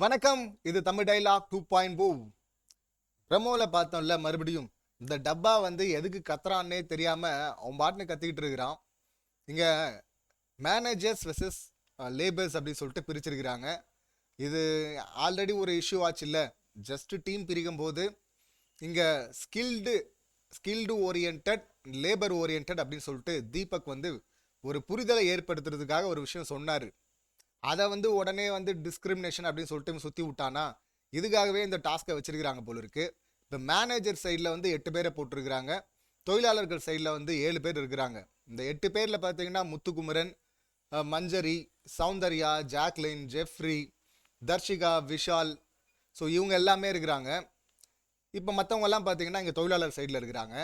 வணக்கம். இது தமிழ் டைலாக் 2.0. பிரமோல பார்த்தோம்ல, மறுபடியும் இந்த டப்பா வந்து எதுக்கு கத்துறான்னே தெரியாம அவன் பாட்டுன்னு கத்திக்கிட்டு இருக்கிறான். இங்க மேனேஜர்ஸ் வெர்சஸ் லேபர்ஸ் அப்படின்னு சொல்லிட்டு பிரிச்சிருக்கிறாங்க. இது ஆல்ரெடி ஒரு இஷ்யூ ஆச்சு இல்ல. ஜஸ்ட் டீம் பிரிக்கும் போது இங்க skilled skilled oriented, labour oriented அப்படின்னு சொல்லிட்டு தீபக் வந்து ஒரு புரிதலை ஏற்படுத்துறதுக்காக ஒரு விஷயம் சொன்னாரு. அதை வந்து உடனே வந்து டிஸ்கிரிமினேஷன் அப்படின்னு சொல்லிட்டு சுற்றி விட்டானா, இதுக்காகவே இந்த டாஸ்க்கை வச்சிருக்கிறாங்க போல இருக்கு. இப்போ மேனேஜர் சைடில் வந்து 8 பேரை போட்டிருக்கிறாங்க. தொழிலாளர்கள் சைடில் வந்து 7 பேர் இருக்கிறாங்க. இந்த 8 பேரில் பார்த்தீங்கன்னா Muthukumaran, Manjari, Soundarya, Jacqueline, Jeffrey, Dharshika, Vishal, so இவங்க எல்லாமே இருக்கிறாங்க. இப்போ மற்றவங்கெல்லாம் பார்த்தீங்கன்னா இங்கே தொழிலாளர் சைடில் இருக்கிறாங்க.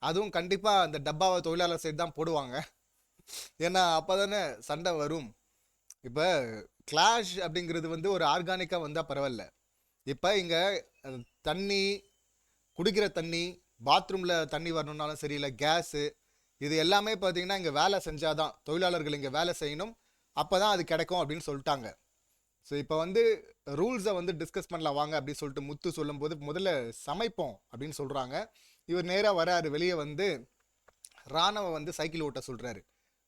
அதுவும் கண்டிப்பாக அந்த டப்பாவை தொழிலாளர் சைடு தான் போடுவாங்க. ஏன்னா அப்போ தானே சண்டை வரும். இப்போ கிளாஷ் அப்படிங்கிறது வந்து ஒரு ஆர்கானிக்காக வந்தால் பரவாயில்ல. இப்போ இங்கே தண்ணி, குடிக்கிற தண்ணி, பாத்ரூமில் தண்ணி வரணுன்னாலும் சரி, இல்லை கேஸு, இது எல்லாமே பார்த்தீங்கன்னா இங்கே வேலை செஞ்சாதான், தொழிலாளர்கள் இங்கே வேலை செய்யணும், அப்போ தான் அது கிடைக்கும் அப்படின்னு சொல்லிட்டாங்க. ஸோ இப்போ வந்து ரூல்ஸை வந்து டிஸ்கஸ் பண்ணலாம் வாங்க அப்படின்னு சொல்லிட்டு முத்து சொல்லும்போது முதல்ல சமைப்போம் அப்படின்னு சொல்கிறாங்க. இவர் நேராக வராரு. வெளியே வந்து ராணவ வந்து சைக்கிள் ஓட்ட சொல்கிறாரு.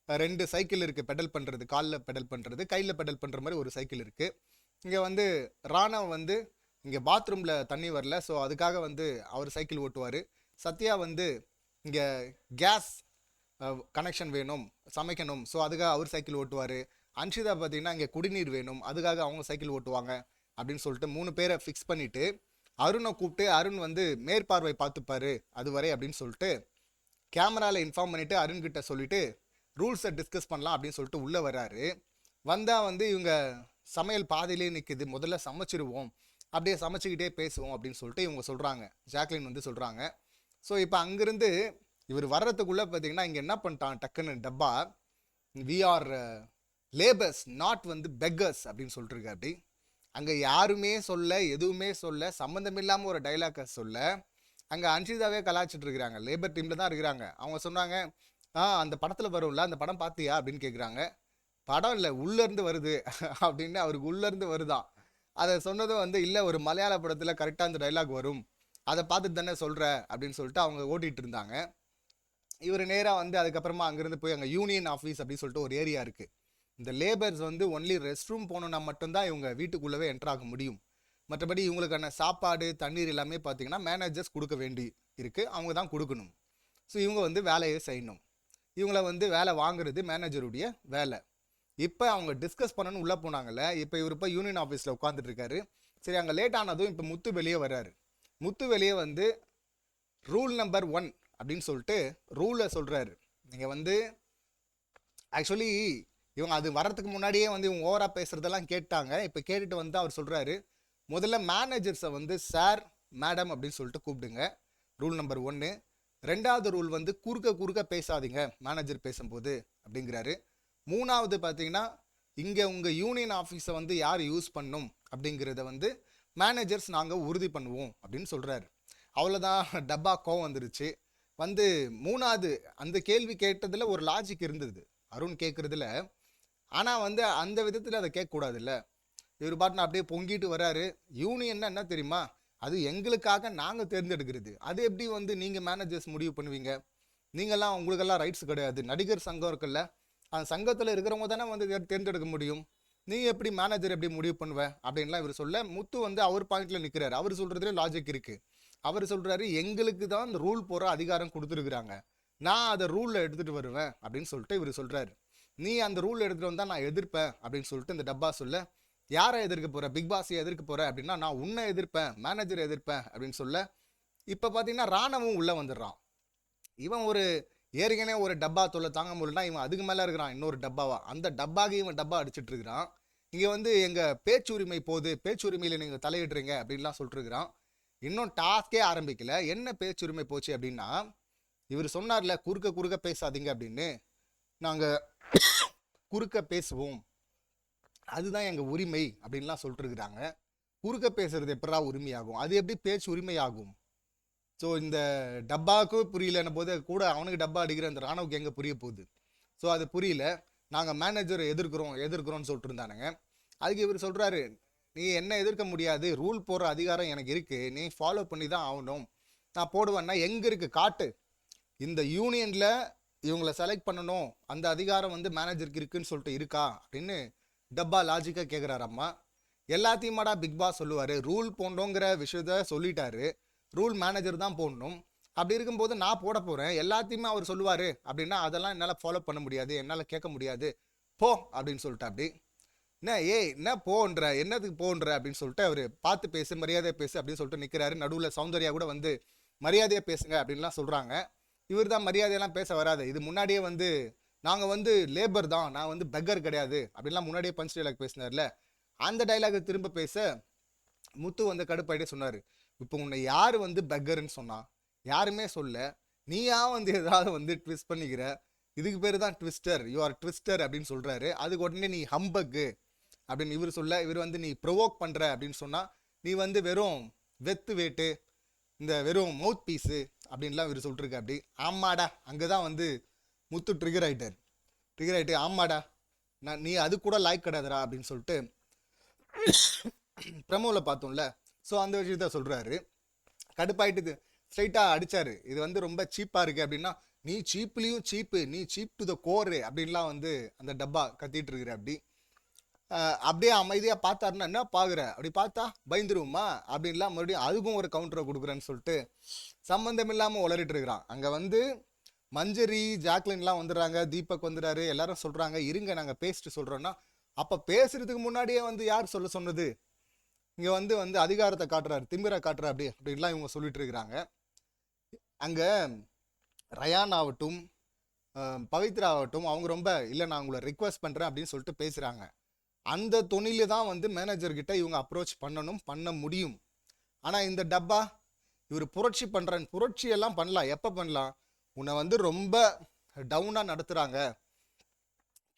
2 சைக்கிள் இருக்குது பெடல் பண்ணுறது, காலில் பெடல் பண்ணுறது, கையில் பெடல் பண்ணுற மாதிரி ஒரு சைக்கிள் இருக்குது. இங்கே வந்து ராணவ் வந்து இங்கே பாத்ரூமில் தண்ணி வரல, ஸோ அதுக்காக வந்து அவர் சைக்கிள் ஓட்டுவார். சத்யா வந்து இங்கே கேஸ் கனெக்ஷன் வேணும், சமைக்கணும், ஸோ அதுக்காக அவர் சைக்கிள் ஓட்டுவார். அன்ஷிதா பார்த்தீங்கன்னா இங்கே குடிநீர் வேணும், அதுக்காக அவங்க சைக்கிள் ஓட்டுவாங்க அப்படின்னு சொல்லிட்டு 3 பேரை ஃபிக்ஸ் பண்ணிவிட்டு அருணை கூப்பிட்டு அருண் வந்து மேற்பார்வை பார்த்துப்பாரு அதுவரை அப்படின்னு சொல்லிட்டு கேமராவில் இன்ஃபார்ம் பண்ணிவிட்டு அருண்கிட்ட சொல்லிவிட்டு ரூல்ஸை டிஸ்கஸ் பண்ணலாம் அப்படின்னு சொல்லிட்டு உள்ளே வர்றாரு. வந்தால் வந்து இவங்க சமையல் பாதையிலே நிற்குது, முதல்ல சமைச்சிருவோம், அப்படியே சமைச்சிக்கிட்டே பேசுவோம் அப்படின்னு சொல்லிட்டு இவங்க சொல்கிறாங்க. ஜாக்லின் வந்து சொல்கிறாங்க. ஸோ இப்போ அங்கேருந்து இவர் வர்றதுக்குள்ளே பார்த்தீங்கன்னா இங்கே என்ன பண்ணிட்டான் டக்குன்னு டப்பா, வி ஆர் லேபர்ஸ் நாட் வந்து பெக்கர்ஸ் அப்படின்னு சொல்லிட்டுருக்கு. அப்படி அங்கே யாருமே சொல்ல, எதுவுமே சொல்ல, சம்மந்தம் இல்லாமல் ஒரு டைலாக்கை சொல்ல அங்கே அன்ஷிதாவே கலாச்சிட்டு இருக்கிறாங்க. லேபர் டீமில் தான் இருக்கிறாங்க. அவங்க சொன்னாங்க, அந்த படத்தில் வரும்ல, அந்த படம் பார்த்தியா அப்படின்னு கேட்குறாங்க. படம் இல்லை, உள்ளேருந்து வருது அப்படின்னு அவருக்கு உள்ளேருந்து வருதான். அதை சொன்னதும் வந்து இல்லை, ஒரு மலையாள படத்தில் கரெக்டாக அந்த டைலாக் வரும், அதை பார்த்துட்டு தானே சொல்கிற அப்படின்னு சொல்லிட்டு அவங்க ஓட்டிகிட்டு இருந்தாங்க. இவர் நேராக வந்து அதுக்கப்புறமா அங்கேருந்து போய் அங்கே யூனியன் ஆஃபீஸ் அப்படின்னு சொல்லிட்டு ஒரு ஏரியா இருக்குது. இந்த லேபர்ஸ் வந்து ஒன்லி ரெஸ்ட் ரூம் போகணுன்னா மட்டும்தான் இவங்க வீட்டுக்குள்ளவே என்ட்ராக முடியும். மற்றபடி இவங்களுக்கான சாப்பாடு, தண்ணீர் எல்லாமே பார்த்தீங்கன்னா மேனேஜர்ஸ் கொடுக்க வேண்டி இருக்குது, அவங்க தான் கொடுக்கணும். ஸோ இவங்க வந்து வேலையை செய்யணும். இவங்கள வந்து வேலை வாங்குறது மேனேஜருடைய வேலை. இப்போ அவங்க டிஸ்கஸ் பண்ணணும்னு உள்ளே போனாங்கல்ல. இப்போ இவர் இப்போ யூனியன் ஆஃபீஸில் உட்காந்துட்டு இருக்காரு. சரி, அங்கே லேட் ஆனதும் இப்போ முத்து வெளியே வர்றாரு. முத்து வெளியே வந்து ரூல் நம்பர் 1 அப்படின்னு சொல்லிட்டு ரூலை சொல்கிறாரு. நீங்கள் வந்து ஆக்சுவலி இவங்க அது வர்றதுக்கு முன்னாடியே வந்து இவங்க ஓவராக பேசுகிறதெல்லாம் கேட்டாங்க. இப்போ கேட்டுட்டு வந்து அவர் சொல்கிறாரு, முதல்ல மேனேஜர்ஸை வந்து சார், மேடம் அப்படின்னு சொல்லிட்டு கூப்பிடுங்க, ரூல் நம்பர் 1. 2வது ரூல் வந்து குறுக்க பேசாதீங்க மேனேஜர் பேசும்போது அப்படிங்கிறாரு. 3வது பார்த்தீங்கன்னா இங்கே உங்கள் யூனியன் ஆஃபீஸை வந்து யார் யூஸ் பண்ணும் அப்படிங்கிறத வந்து மேனேஜர்ஸ் நாங்கள் உறுதி பண்ணுவோம் அப்படின்னு சொல்கிறாரு. அவ்வளோதான். டப்பா கோவம் வந்துருச்சு. வந்து 3வது அந்த கேள்வி கேட்டதில் ஒரு லாஜிக் இருந்தது அருண் கேட்குறதுல. ஆனால் வந்து அந்த விதத்தில் அதை கேட்கக்கூடாதுல்ல. இவர் பாட்டு அப்படியே பொங்கிட்டு வராரு. யூனியன்னா என்ன தெரியுமா, அது எங்களுக்காக நாங்கள் தேர்ந்தெடுக்கிறது, அது எப்படி வந்து நீங்கள் மேனேஜர்ஸ் முடிவு பண்ணுவீங்க, நீங்கள்லாம் உங்களுக்கெல்லாம் ரைட்ஸ் கிடையாது. நடிகர் சங்கம் இருக்குல்ல, அந்த சங்கத்தில் இருக்கிறவங்க தானே வந்து தேர்ந்தெடுக்க முடியும், நீங்கள் எப்படி மேனேஜர் எப்படி முடிவு பண்ணுவேன் அப்படின்லாம் இவர் சொல்ல. முத்து வந்து அவர் பாயிண்டில் நிற்கிறார். அவர் சொல்கிறதுல லாஜிக் இருக்குது. அவர் சொல்கிறாரு, எங்களுக்கு தான் அந்த ரூல் போகிற அதிகாரம் கொடுத்துருக்குறாங்க, நான் அதை ரூலில் எடுத்துகிட்டு வருவேன் அப்படின்னு சொல்லிட்டு இவர் சொல்கிறாரு. நீ அந்த ரூல் எடுத்துகிட்டு வந்தால் நான் எதிர்ப்பேன் அப்படின்னு சொல்லிட்டு இந்த டப்பா சொல்ல. யாரை எதிர்க்க போகிற, பிக் பாஸை எதிர்க்க போகிற அப்படின்னா நான் உன்னை எதிர்ப்பேன், மேனேஜரை எதிர்ப்பேன் அப்படின்னு சொல்ல. இப்போ பார்த்தீங்கன்னா ராணவும் உள்ளே வந்துடுறான். இவன் ஒரு ஏற்கனவே ஒரு டப்பா தொல்லை தாங்க முடியலனா இவன் அதுக்கு மேலே இருக்கிறான் இன்னொரு டப்பாவா. அந்த டப்பாக்கு இவன் டப்பா அடிச்சுட்டு இருக்கிறான். இங்கே வந்து எங்கள் பேச்சுரிமை போகுது, பேச்சுரிமையில் நீங்கள் தலையிடுறீங்க அப்படின்லாம் சொல்லிட்டுருக்கிறான். இன்னும் டாஸ்கே ஆரம்பிக்கல, என்ன பேச்சுரிமை போச்சு அப்படின்னா, இவர் சொன்னார்ல குறுக்க பேசாதீங்க அப்படின்னு, நாங்கள் குறுக்க பேசுவோம், அதுதான் எங்கள் உரிமை அப்படின்லாம் சொல்லிட்டுருக்குறாங்க. குறுக்க பேசுறது எப்படா உரிமையாகும், அது எப்படி பேச்சு உரிமையாகும்? ஸோ இந்த டப்பாவுக்கு புரியலன்ன போது கூட அவனுக்கு டப்பா அடிக்கிற அந்த ராணுவுக்கு எங்கே புரிய போகுது? ஸோ அது புரியல. நாங்கள் மேனேஜரை எதிர்க்கிறோம்னு சொல்லிட்டு இருந்தானுங்க. அதுக்கு இவர் சொல்கிறாரு, நீ என்ன எதிர்க்க முடியாது, ரூல் போடுற அதிகாரம் எனக்கு இருக்கு, நீ ஃபாலோ பண்ணி தான் ஆகணும். நான் போடுவேன்னா எங்கே இருக்கு காட்டு, இந்த யூனியனில் இவங்களை செலக்ட் பண்ணணும் அந்த அதிகாரம் வந்து மேனேஜருக்கு இருக்குன்னு சொல்லிட்டு இருக்கா அப்படின்னு டப்பா லாஜிக்காக கேட்குறாரம்மா. எல்லாத்தையுமாடா பிக் பாஸ் சொல்லுவார், ரூல் போடணுங்கிற விஷயத்த சொல்லிட்டாரு, ரூல் மேனேஜர் தான் போடணும். அப்படி இருக்கும்போது நான் போட போகிறேன், எல்லாத்தையுமே அவர் சொல்லுவார் அப்படின்னா அதெல்லாம் என்னால் ஃபாலோ பண்ண முடியாது, என்னால் கேட்க முடியாது, போ அப்படின்னு சொல்லிட்டு. அப்படி என்ன என்ன போன்ற என்னதுக்கு போன்ற அப்படின்னு சொல்லிட்டு அவர் பார்த்து பேசு, மரியாதையாக பேசு அப்படின்னு சொல்லிட்டு நிற்கிறாரு. நடுவில் சௌந்தர்யா கூட வந்து மரியாதையாக பேசுங்க அப்படின்லாம் சொல்கிறாங்க. இவர் தான் மரியாதையெல்லாம் பேச வராது, இது முன்னாடியே வந்து நாங்கள் வந்து லேபர் தான், நான் வந்து பெக்கர் கிடையாது அப்படின்லாம் முன்னாடியே பஞ்ச் டைலாக் பேசினார்ல, அந்த டைலாக் திரும்ப பேச முத்து வந்து கடுப்பாயிட்டே சொன்னார், இப்போ உன்னை யார் வந்து பெக்கர்ன்னு சொன்னா, யாருமே சொல்ல, நீயா வந்து ஏதாவது வந்து ட்விஸ்ட் பண்ணிக்கிற, இதுக்கு பேர் தான் ட்விஸ்டர், யூ ஆர் ட்விஸ்டர் அப்படின்னு சொல்கிறாரு. அதுக்கு உடனே நீ ஹம்பக்கு அப்படின்னு இவர் சொல்ல, இவர் வந்து நீ ப்ரொவோக் பண்ணுற அப்படின்னு சொன்னால் நீ வந்து வெறும் வெத்து வேட்டு, இந்த வெறும் மவுத் பீஸு அப்படின்லாம் இவர் சொல்லிட்டுருக்க. அப்படி ஆமாடா, அங்கே தான் வந்து முத்து ட்ரிகர் ஆகிட்டு ஆமாடா நீ அது கூட லைக் கிடையாதுடா அப்படின்னு சொல்லிட்டு ப்ரமோவில் பார்த்தோம்ல, ஸோ அந்த விஷயத்த சொல்கிறாரு. கடுப்பாயிட்டு ஸ்ட்ரைட்டாக அடித்தார், இது வந்து ரொம்ப சீப்பாக இருக்குது அப்படின்னா, நீ சீப்லேயும் சீப்பு, நீ சீப் டு த கோரு அப்படின்லாம் வந்து அந்த டப்பா கத்திட்டு இருக்கிற. அப்படி அப்படியே அமைதியாக பார்த்தாருன்னா என்ன பார்க்குற அப்படி பார்த்தா பயந்துருவோமா அப்படின்லாம் மறுபடியும் அதுக்கும் ஒரு கவுண்டரை கொடுக்குறேன்னு சொல்லிட்டு சம்மந்தம் இல்லாமல் உளறிட்டு இருக்கிறான். அங்கே வந்து மஞ்சரி ஜாக்லின்லாம் வந்துடுறாங்க, தீபக் வந்துடுறாரு, எல்லாரும் சொல்கிறாங்க இருங்க நாங்கள் பேசிட்டு சொல்கிறோன்னா, அப்போ பேசுறதுக்கு முன்னாடியே வந்து யார் சொல்ல சொன்னது, இங்கே வந்து வந்து அதிகாரத்தை காட்டுறாரு, திமிரை காட்டுறா அப்படின்லாம் இவங்க சொல்லிட்டு இருக்கிறாங்க. அங்கே ரயான் ஆகட்டும் பவித்ரா ஆகட்டும் அவங்க ரொம்ப இல்லை நான் உங்களை ரிக்வெஸ்ட் பண்ணுறேன் அப்படின்னு சொல்லிட்டு பேசுகிறாங்க. அந்த துணியில தான் வந்து மேனேஜர்கிட்ட இவங்க அப்ரோச் பண்ண முடியும். ஆனால் இந்த டப்பா இவர் புரட்சி பண்ணுறேன், புரட்சியெல்லாம் பண்ணலாம், எப்போ பண்ணலாம், உன்னை வந்து ரொம்ப டவுனாக நடத்துகிறாங்க,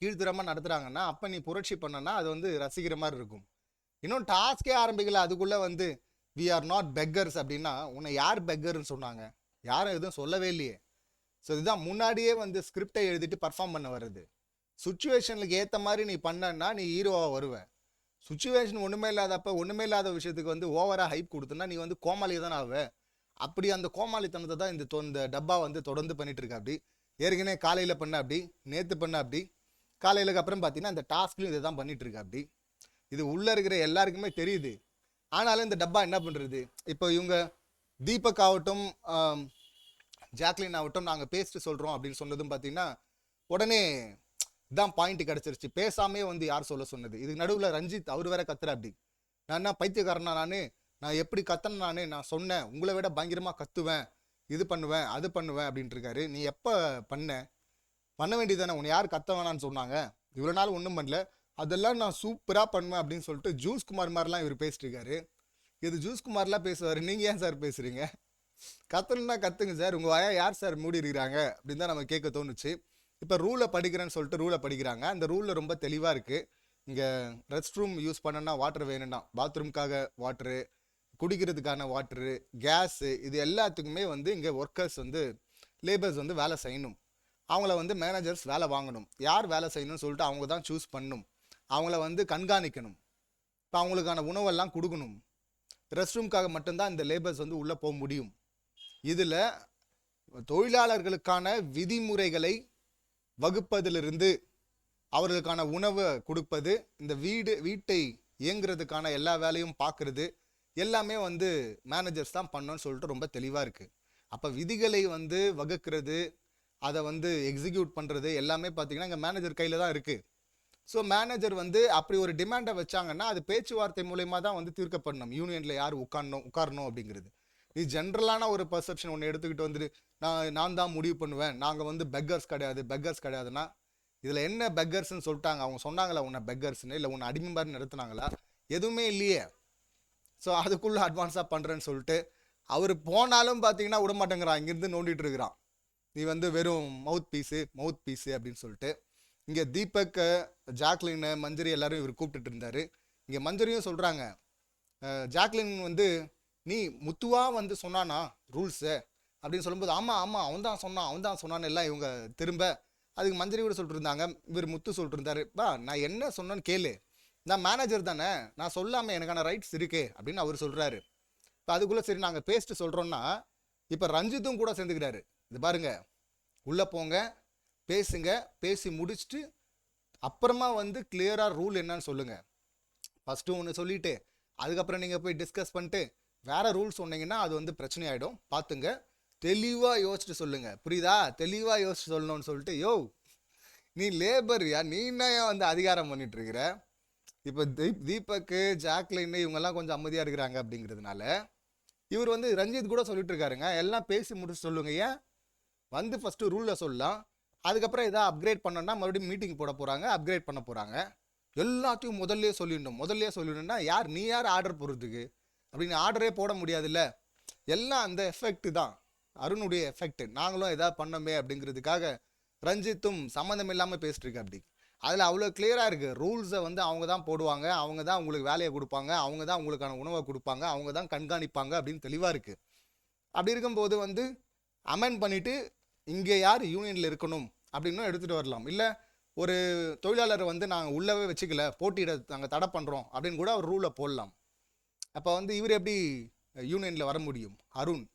கீழ்த்தரமாக நடத்துகிறாங்கன்னா அப்போ நீ புரட்சி பண்ணனா அது வந்து ரசிக்கிற மாதிரி இருக்கும். இன்னும் டாஸ்கே ஆரம்பிக்கல அதுக்குள்ளே வந்து வி ஆர் நாட் பெக்கர்ஸ் அப்படின்னா உன்னை யார் பெக்கர்னு சொன்னாங்க, யாரும் எதுவும் சொல்லவே இல்லையே. ஸோ இதுதான் முன்னாடியே வந்து ஸ்கிரிப்டை எழுதிட்டு பர்ஃபார்ம் பண்ண வருது. சுச்சுவேஷனுக்கு ஏற்ற மாதிரி நீ பண்ணனா நீ ஹீரோவாக வருவ. சுச்சுவேஷன் ஒன்றுமே இல்லாதப்போ ஒன்றுமே இல்லாத விஷயத்துக்கு வந்து ஓவராக ஹைப் கொடுத்தனா நீ வந்து கோமாளி தானே ஆவ. அப்படி அந்த கோமாளித்தனத்தை தான் இந்த டப்பா வந்து தொடர்ந்து பண்ணிட்டு இருக்கா. அப்படி ஏற்கனவே காலையில் பண்ண அப்படி, நேற்று பண்ண அப்படி, காலையிலுக்கு அப்புறம் பார்த்தீங்கன்னா இந்த டாஸ்க்லையும் இதை தான் பண்ணிட்டு இருக்கா. அப்படி இது உள்ளே இருக்கிற எல்லாருக்குமே தெரியுது. ஆனாலும் இந்த டப்பா என்ன பண்ணுறது, இப்போ இவங்க தீபக் ஆகட்டும் ஜாக்லின் ஆகட்டும் நாங்கள் பேசிட்டு சொல்கிறோம் அப்படின்னு சொன்னதும் பார்த்தீங்கன்னா உடனே இதான் பாயிண்ட் கிடச்சிருச்சு, பேசாமே வந்து யார் சொல்ல சொன்னது. இதுக்கு நடுவில் ரஞ்சித் அவர் வேற கத்துற. அப்படி நான் என்ன பைத்தியக்காரனா, நான் எப்படி கத்தன, நான் சொன்னேன் உங்களை விட பயங்கரமாக கத்துவேன், இது பண்ணுவேன் அது பண்ணுவேன் அப்படின்ட்டு இருக்காரு. நீ எப்போ பண்ண வேண்டியதானே, உன்னை யார் கத்த வேணான்னு சொன்னாங்க, இவ்வளோ நாள் ஒன்றும் பண்ணல, அதெல்லாம் நான் சூப்பராக பண்ணுவேன் அப்படின்னு சொல்லிட்டு ஜூஸ் குமார் மாதிரிலாம் இவர் பேசிட்டு இருக்காரு. இது ஜூஸ் குமார்லாம் பேசுவார், நீங்கள் ஏன் சார் பேசுகிறீங்க, கத்தணுன்னா கத்துங்க சார், உங்கள் வாயா யார் சார் மூடி இருக்கிறாங்க அப்படின்னு தான் நம்ம கேட்க தோணுச்சு. இப்போ ரூலை படிக்கிறேன்னு சொல்லிட்டு ரூலை படிக்கிறாங்க. அந்த ரூலில் ரொம்ப தெளிவாக இருக்குது. இங்கே ரெஸ்ட் ரூம் யூஸ் பண்ணனா வாட்டர் வேணும்னா, பாத்ரூம்காக வாட்ரு, குடிக்கிறதுக்கான வாட்ரு, கேஸு, இது எல்லாத்துக்குமே வந்து இங்கே ஒர்க்கர்ஸ் வந்து லேபர்ஸ் வந்து வேலை செய்யணும். அவங்கள வந்து மேனேஜர்ஸ் வேலை வாங்கணும். யார் வேலை செய்யணும்னு சொல்லிட்டு அவங்க தான் சூஸ் பண்ணணும். அவங்கள வந்து கண்காணிக்கணும். இப்போ அவங்களுக்கான உணவெல்லாம் கொடுக்கணும். ரெஸ்ட் ரூம்காக மட்டும்தான் இந்த லேபர்ஸ் வந்து உள்ளே போக முடியும். இதில் தொழிலாளர்களுக்கான விதிமுறைகளை வகுப்பதிலிருந்து அவர்களுக்கான உணவை கொடுப்பது, இந்த வீட்டை இயங்குறதுக்கான எல்லா வேலையும் பார்க்குறது எல்லாமே வந்து மேனேஜர்ஸ் தான் பண்ணணும்னு சொல்லிட்டு ரொம்ப தெளிவாக இருக்குது. அப்போ விதிகளை வந்து வகுக்கிறது, அதை வந்து எக்ஸிக்யூட் பண்ணுறது எல்லாமே பார்த்திங்கன்னா இங்கே மேனேஜர் கையில் தான் இருக்குது. ஸோ மேனேஜர் வந்து அப்படி ஒரு டிமாண்டை வச்சாங்கன்னா அது பேச்சுவார்த்தை மூலயமா தான் வந்து தீர்க்கப்படணும். யூனியனில் யார் உட்காரணும் அப்படிங்கிறது இது ஜென்ரலான ஒரு பர்செப்ஷன் ஒன்று எடுத்துக்கிட்டு வந்துட்டு நான் தான் முடிவு பண்ணுவேன், நாங்கள் வந்து பெக்கர்ஸ் கிடையாதுன்னா இதில் என்ன பெக்கர்ஸ்ன்னு சொல்லிட்டாங்க, அவங்க சொன்னாங்களா உன்னை பெக்கர்ஸ்ன்னு, இல்லை உன்னை அடிமை மாதிரி நடத்துனாங்களா, எதுவுமே இல்லையே. ஸோ அதுக்குள்ளே அட்வான்ஸாக பண்ணுறேன்னு சொல்லிட்டு அவர் போனாலும் பார்த்தீங்கன்னா விட மாட்டேங்கிறான், இங்கேருந்து நோண்டிட்டு இருக்கிறான், நீ வந்து வெறும் மவுத் பீஸு அப்படின்னு சொல்லிட்டு. இங்கே தீபக் ஜாக்லின் மஞ்சரி எல்லாரும் இவர் கூப்பிட்டுட்டு இருந்தார். இங்கே மஞ்சரியும் சொல்கிறாங்க, ஜாக்லின் வந்து நீ முத்துவா வந்து சொன்னானா ரூல்ஸு அப்படின்னு சொல்லும்போது ஆமாம் அவன் தான் சொன்னான்னு எல்லாம் இவங்க திரும்ப அதுக்கு மஞ்சரி கூட சொல்லிட்டு இருந்தாங்க. இவர் முத்து சொல்லிட்டு இருந்தாரு, பா நான் என்ன சொன்னேன்னு கேளு, நான் மேனேஜர் தானே, நான் சொல்லாமல் எனக்கான ரைட்ஸ் இருக்கே அப்படின்னு அவர் சொல்கிறாரு. இப்போ அதுக்குள்ளே சரி நாங்கள் பேசிட்டு சொல்கிறோன்னா இப்போ ரஞ்சித்தும் கூட சேர்ந்துக்கிறாரு. இது பாருங்க, உள்ளே போங்க, பேசுங்க, பேசி முடிச்சுட்டு அப்புறமா வந்து கிளியராக ரூல் என்னன்னு சொல்லுங்கள். ஃபஸ்ட்டு ஒன்று சொல்லிவிட்டு அதுக்கப்புறம் நீங்கள் போய் டிஸ்கஸ் பண்ணிட்டு வேறு ரூல் சொன்னீங்கன்னா அது வந்து பிரச்சனை ஆகிடும். பார்த்துங்க, தெளிவாக யோசிச்சுட்டு சொல்லுங்கள். புரியுதா? தெளிவாக யோசிச்சு சொல்லணும்னு சொல்லிட்டு, யோ நீ லேபர்யா, நீ என்ன வந்து அதிகாரம் பண்ணிட்டு இருக்கிற? இப்போ தீபக்கு, ஜாக்லின் இவங்கெல்லாம் கொஞ்சம் அமைதியாக இருக்கிறாங்க அப்படிங்கிறதுனால இவர் வந்து ரஞ்சித் கூட சொல்லிட்டு இருக்காருங்க, எல்லாம் பேசி முடிச்சு சொல்லுங்க. ஏன் வந்து ஃபஸ்ட்டு ரூலில் சொல்லலாம், அதுக்கப்புறம் எதாவது அப்கிரேட் பண்ணோன்னா மறுபடியும் மீட்டிங் போட போகிறாங்க, அப்கிரேட் பண்ண போகிறாங்க. எல்லாத்தையும் முதல்ல சொல்லிடணும்னா யார் நீ யார் ஆர்டர் போடுறதுக்கு? அப்படின்னு ஆர்டரே போட முடியாதுல்ல. எல்லாம் அந்த எஃபெக்ட் தான், அருணுடைய எஃபெக்ட். நாங்களும் எதாவது பண்ணோமே அப்படிங்கிறதுக்காக ரஞ்சித்தும் சம்மந்தம் இல்லாமல் பேசிட்டு இருக்கு. அப்படி அதில் அவ்வளோ கிளியராக இருக்குது. ரூல்ஸை வந்து அவங்க தான் போடுவாங்க, அவங்க தான் உங்களுக்கு வேலையை கொடுப்பாங்க, அவங்க தான் உங்களுக்கான உணவை கொடுப்பாங்க, அவங்க தான் கண்காணிப்பாங்க அப்படின்னு தெளிவாக இருக்குது. அப்படி இருக்கும்போது வந்து அமெண்ட் பண்ணிவிட்டு இங்கே யார் யூனியனில் இருக்கணும் அப்படின்னும் எடுத்துகிட்டு வரலாம். இல்லை ஒரு தொழிலாளரை வந்து நாங்கள் உள்ளவே வச்சுக்கல, போட்டியிட நாங்கள் தடை பண்ணுறோம் அப்படின்னு கூட ஒரு ரூலை போடலாம். அப்போ வந்து இவர் எப்படி யூனியனில் வர முடியும்? அருண்.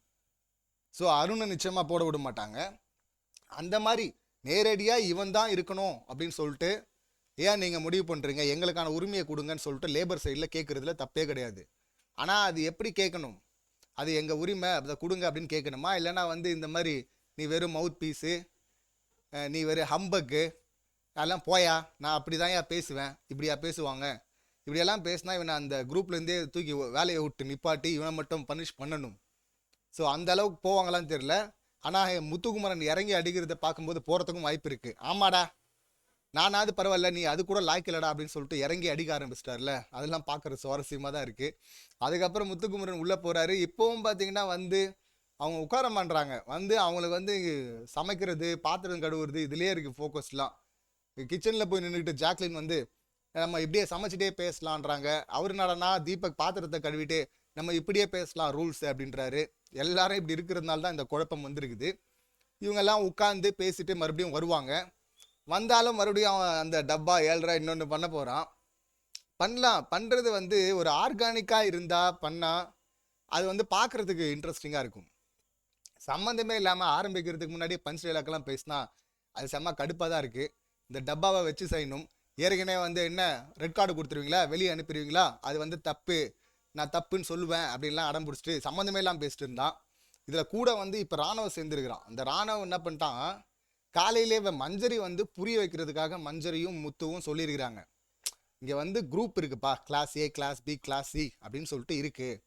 ஸோ அருணை நிச்சயமாக போட விட மாட்டாங்க. அந்த மாதிரி நேரடியாக இவன் தான் இருக்கணும் அப்படின்னு சொல்லிட்டு ஏன் நீங்கள் முடிவு பண்ணுறீங்க, எங்களுக்கான உரிமையை கொடுங்கன்னு சொல்லிட்டு லேபர் சைடில் கேட்குறதுல தப்பே கிடையாது. ஆனால் அது எப்படி கேட்கணும்? அது எங்கள் உரிமை, அதை கொடுங்க அப்படின்னு கேட்கணுமா? இல்லைனா வந்து இந்த மாதிரி நீ வெறும் மவுத் பீஸு, நீ வெறும் ஹம்பக்கு, அதெல்லாம் போயா, நான் அப்படி தான் பேசுவேன், இப்படியா பேசுவாங்க, இப்படியெல்லாம் பேசினா இவனை அந்த குரூப்லேருந்தே தூக்கி வேலையை விட்டு நிப்பாட்டி இவனை மட்டும் பனிஷ் பண்ணணும். ஸோ அந்த அளவுக்கு போவாங்களான்னு தெரியல. ஆனால் முத்துக்குமரன் இறங்கி அடிக்கிறத பார்க்கும்போது போகிறதுக்கும் வாய்ப்பு இருக்குது. ஆமாடா, நானாவது பரவாயில்ல, நீ அது கூட லாய்க்கலடா அப்படின்னு சொல்லிட்டு இறங்கி அடிக்க ஆரம்பிச்சிட்டார்ல, அதெல்லாம் பார்க்குற சுவாரஸ்யமாக தான் இருக்குது. அதுக்கப்புறம் முத்துக்குமரன் உள்ளே போகிறாரு. இப்போவும் பார்த்தீங்கன்னா வந்து அவங்க உட்கார மாட்டுறாங்க, வந்து அவங்களுக்கு வந்து சமைக்கிறது, பாத்திரம் கழுவுறது இதுலேயே இருக்குது ஃபோக்கஸ்லாம். கிச்சனில் போய் நின்றுக்கிட்டு ஜாக்லின் வந்து நம்ம இப்படியே சமைச்சிட்டே பேசலான்றாங்க. அவர் நடனா தீபக் பாத்திரத்தை கழுவிட்டு நம்ம இப்படியே பேசலாம் ரூல்ஸ் அப்படின்றாரு. எல்லாரும் இப்படி இருக்கிறதுனால தான் இந்த குழப்பம் வந்துருக்குது. இவங்கெல்லாம் உட்காந்து பேசிட்டு மறுபடியும் வருவாங்க. வந்தாலும் மறுபடியும் அந்த டப்பா 7.5 இன்னொன்று பண்ண போகிறான். பண்ணுறது வந்து ஒரு ஆர்கானிக்காக இருந்தால் பண்ணால் அது வந்து பார்க்குறதுக்கு இன்ட்ரெஸ்டிங்காக இருக்கும். சம்மந்தமே இல்லாமல் ஆரம்பிக்கிறதுக்கு முன்னாடியே பஞ்ச் டைலாக்லாம் பேசினா அது செம்ம கடுப்பாக தான் இருக்குது. இந்த டப்பாவை வச்சு செய்யணும். ஏற்கனவே வந்து என்ன ரெட் கார்டு கொடுத்துருவீங்களா, வெளியே அனுப்பிடுவீங்களா, அது வந்து தப்பு, நான் தப்புன்னு சொல்லுவேன் அப்படின்லாம் அடம் பிடிச்சிட்டு சம்மந்தமே இல்லாமல் பேசிட்டு இருந்தான். இதில் கூட வந்து இப்போ ராணுவம் சேர்ந்துருக்கிறான். அந்த ராணுவம் என்ன பண்ணிட்டான், காலையிலே மஞ்சரி வந்து புரிய வைக்கிறதுக்காக மஞ்சரியும் முத்துவும் சொல்லியிருக்கிறாங்க, இங்கே வந்து குரூப் இருக்குப்பா, கிளாஸ் ஏ, கிளாஸ் பி, கிளாஸ் சி அப்படின்னு சொல்லிட்டு இருக்குது.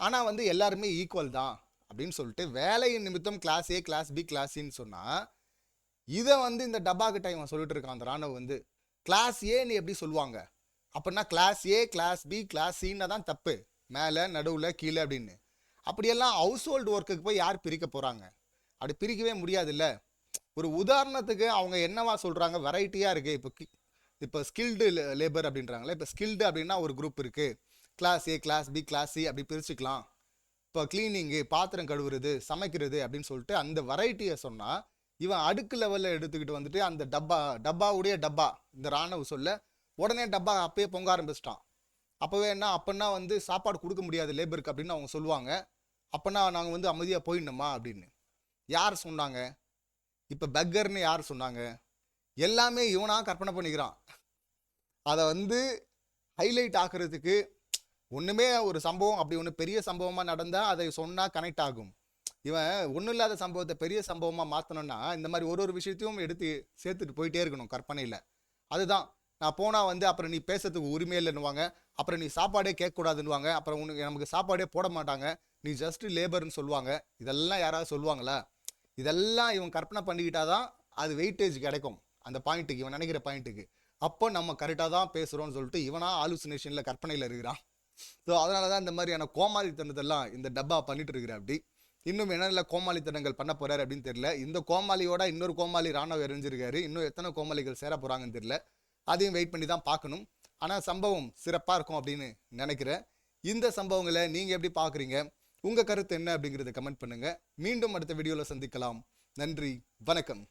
ஆனால் வந்து எல்லாருமே ஈக்குவல் தான் அப்படின்னு சொல்லிட்டு வேலையின் நிமித்தம் கிளாஸ் ஏ, கிளாஸ் பி, கிளாஸ் சின்னு சொன்னால் இதை வந்து இந்த டப்பா கிட்ட இவன் சொல்லிட்டு இருக்கான். அந்த ராணுவம் வந்து கிளாஸ் ஏன்னு எப்படி சொல்லுவாங்க அப்படின்னா கிளாஸ் ஏ, கிளாஸ் பி, கிளாஸ் சின்னா தான் தப்பு, மேலே நடுவில் கீழே அப்படின்னு. அப்படியெல்லாம் ஹவுஸ் ஹோல்டு ஒர்க்குக்கு போய் யார் பிரிக்க போகிறாங்க? அப்படி பிரிக்கவே முடியாதுல்ல. ஒரு உதாரணத்துக்கு அவங்க என்னவா சொல்கிறாங்க, வெரைட்டியாக இருக்குது. இப்போ ஸ்கில்டு லேபர் அப்படின்றாங்களே, இப்போ ஸ்கில்டு அப்படின்னா ஒரு குரூப் இருக்குது, கிளாஸ் ஏ, கிளாஸ் பி, கிளாஸ் சி அப்படி பிரிச்சுக்கலாம். இப்போ கிளீனிங்கு, பாத்திரம் கழுவுறது, சமைக்கிறது அப்படின்னு சொல்லிட்டு அந்த வெரைட்டியை சொன்னால் இவன் அடுக்கு லெவலில் எடுத்துக்கிட்டு வந்துட்டு அந்த டப்பாவுடைய டப்பா இந்த ராணுவ சொல்ல உடனே டப்பா அப்பயே பொங்க ஆரம்பிச்சிட்டான். அப்போவே என்ன அப்போன்னா வந்து சாப்பாடு கொடுக்க முடியாது லேபருக்கு அப்படின்னு அவங்க சொல்லுவாங்க. அப்போனா நாங்கள் வந்து அமைதியாக போயிடணுமா அப்படின்னு யார் சொன்னாங்க? இப்போ பெக்கர்னு யார் சொன்னாங்க? எல்லாமே இவனாக கற்பனை பண்ணிக்கிறான். அதை வந்து ஹைலைட் ஆக்குறதுக்கு ஒன்றுமே ஒரு சம்பவம் அப்படி ஒன்று பெரிய சம்பவமாக நடந்தால் அதை சொன்னால் கனெக்ட் ஆகும். இவன் ஒன்றும் இல்லாத சம்பவத்தை பெரிய சம்பவமாக மாற்றணும்னா இந்த மாதிரி ஒரு விஷயத்தையும் எடுத்து சேர்த்துட்டு போயிட்டே இருக்கணும் கற்பனையில். அதுதான் நான் போனால் வந்து அப்புறம் நீ பேசுறதுக்கு உரிமை இல்லைன்னுவாங்க, அப்புறம் நீ சாப்பாடே கேட்கக்கூடாதுன்னுவாங்க, அப்புறம் உனக்கு நமக்கு சாப்பாடே போட மாட்டாங்க, நீ ஜஸ்ட் லேபர்னு சொல்லுவாங்க. இதெல்லாம் யாராவது சொல்லுவாங்களா? இதெல்லாம் இவன் கற்பனை பண்ணிக்கிட்டாதான் அது வெயிட்டேஜ் கிடைக்கும் அந்த பாயிண்ட்டுக்கு, இவன் நினைக்கிற பாயிண்ட்டுக்கு. அப்போ நம்ம கரெக்டாக தான் பேசுகிறோன்னு சொல்லிட்டு இவனா ஆலோசினேஷனில் கற்பனையில் இருக்கிறான். ஸோ அதனால தான் இந்த மாதிரியான கோமாளித்தனத்தெல்லாம் இந்த டப்பா பண்ணிட்டு இருக்கிற. அப்படி இன்னும் என்னென்ன கோமாளித்தனங்கள் பண்ண போறாரு அப்படின்னு தெரியல. இந்த கோமாளியோட இன்னொரு கோமாளி ராணுவ எரிஞ்சிருக்காரு. இன்னும் எத்தனை கோமாளிகள் சேர போறாங்கன்னு தெரியல. அதையும் வெயிட் பண்ணி தான் பார்க்கணும். ஆனால் சம்பவம் சிறப்பாக இருக்கும் அப்படின்னு நினைக்கிறேன். இந்த சம்பவங்களை நீங்கள் எப்படி பார்க்குறீங்க, உங்கள் கருத்து என்ன அப்படிங்கிறத கமெண்ட் பண்ணுங்கள். மீண்டும் அடுத்த வீடியோவில் சந்திக்கலாம். நன்றி, வணக்கம்.